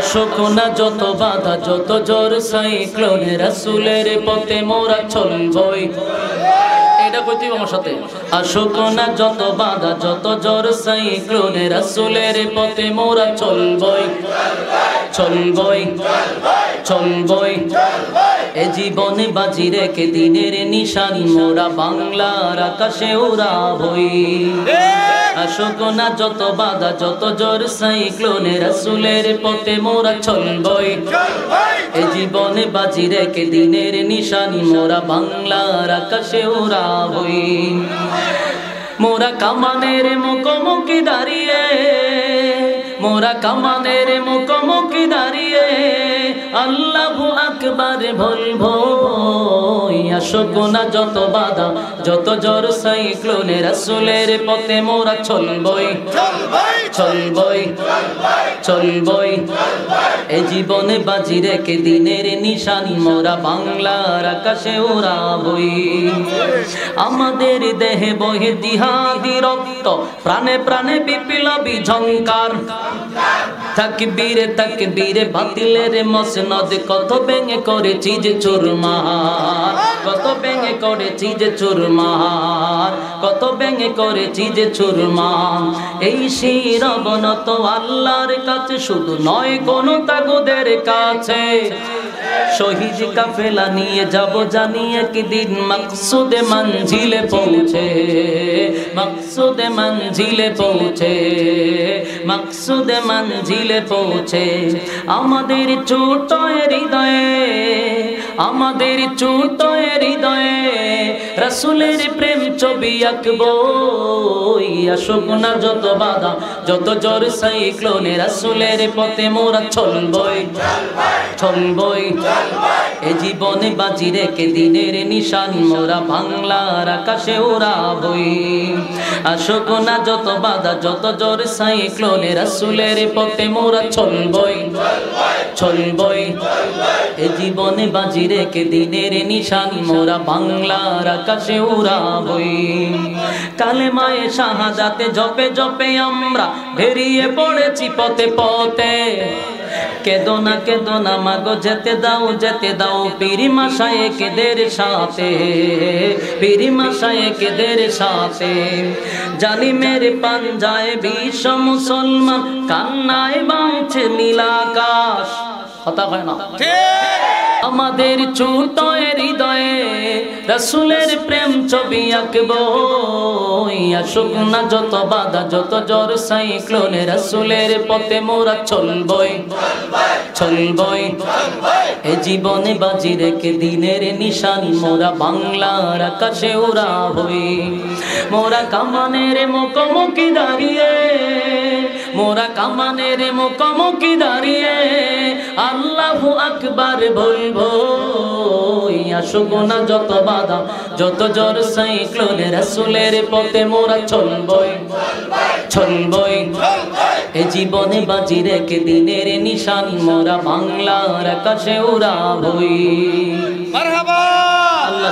শোকনা যত বাধা যত জোর সাইক্লোনে রাসূলের পথে মোরা চলবই। এটা কইতে আমার সাথে আশোকনা যত বাধা যত জোর সাইক্লোনে রাসূলের পথে মোরা চলবই চলবই চলবই। এ জীবনে বাজি রেখে দিনের নিশানি মোরা বাংলার আকাশে উড়াবই। আশোকনা যত বাধা যত জোর সাইক্লোনে রাসূলের পথে মোরা চলবই। এ জীবনে বাজি রেখে দিনের নিশানি মোরা বাংলার আকাশে উড়াবই। মোরা কামানের মুখোমুখি দাঁড়িয়ে মোরা কামানের মুখোমুখি দাঁড়িয়ে আল্লাহু আকবার বলবো। আশোকনা যত বাধা যত জোর সাইক্লোনে রাসূলের পথে মোরা চলবই চলবই চলবই। এ জীবনে বাজি রেখে দিনের নিশানি মোরা বাংলার আকাশে উড়াবই। আমাদের দেহে বহে জিহাদি রক্ত প্রাণে প্রাণে বিপ্লবী ঝংকার। তাকবীরে তাকবীরে বাতিলের মসনদ কত ভেঙে করেছি যে চুরমার কত ভেঙে করেছি যে চুরমার কত ভেঙে করেছি যে চুরমার। এই শির অবনত আল্লাহর কাছে শুধু নয় কোন তাগুদের কাছে। শহীদ কাফেলা নিয়ে যাব জানি একদিন মকসুদে মঞ্জিলে পৌঁছে মকসুদে মঞ্জিলে পৌঁছে মকসুদে মঞ্জিলে পৌঁছে। আমাদের ছোট হৃদয়ে আমাদের ছোট হৃদয়ে রাসূলের প্রেম ছবি আঁকবো। আশোকনা যত বাধা যত জোর সাইক্লোনে রাসূলের পথে মোরা চলবই চলবই। এ জীবনে বাজি রেখে দিনের নিশানি মোরা বাংলার আকাশে উড়াবই। আশোকনা যত বাধা যত জোর সাইক্লোনে রাসূলের পথে মোরা চলবই চলবই। এ জীবনে বাজি রেখে দিনের নিশানি মোরা বাংলার আকাশে উড়াবই। কালেমায়ে শাহাদাতে জপে জপে আমরা বেরিয়ে পড়েছি পথে পথে। কেদো না মাগো যেতে দাও পীর মাশায়েখদের সাথে পীর মাশায়েখদের সাথে। জালিমের পাঞ্জায় বিশ্ব মুসলমান কান্নায় বাঁচে নীল আকাশ। কথা হয় না আমাদের ছোট হৃদয়ে রাসূলের প্রেম ছবি আঁকবো। আশোকনা যত বাধা যত জোর সাইক্লোনে রাসূলের পথে মোরা চলবই চলবই। এ জীবনে বাজি রেখে দিনের নিশানি মোরা বাংলার আকাশে উড়াবই। মোরা কামানের মুখোমুখি দাঁড়িয়ে মোরা কামানের মুখোমুখি দাঁড়িয়ে আল্লাহু আকবার বলবো। আশোকনা যত বাধা যত জোর সাইক্লোনে রাসূলের পথে মোরা চলবই চলবই। এ জীবনে বাজি রেখে দিনের নিশানি মোরা বাংলার আকাশে উড়াবই। মারহাবা।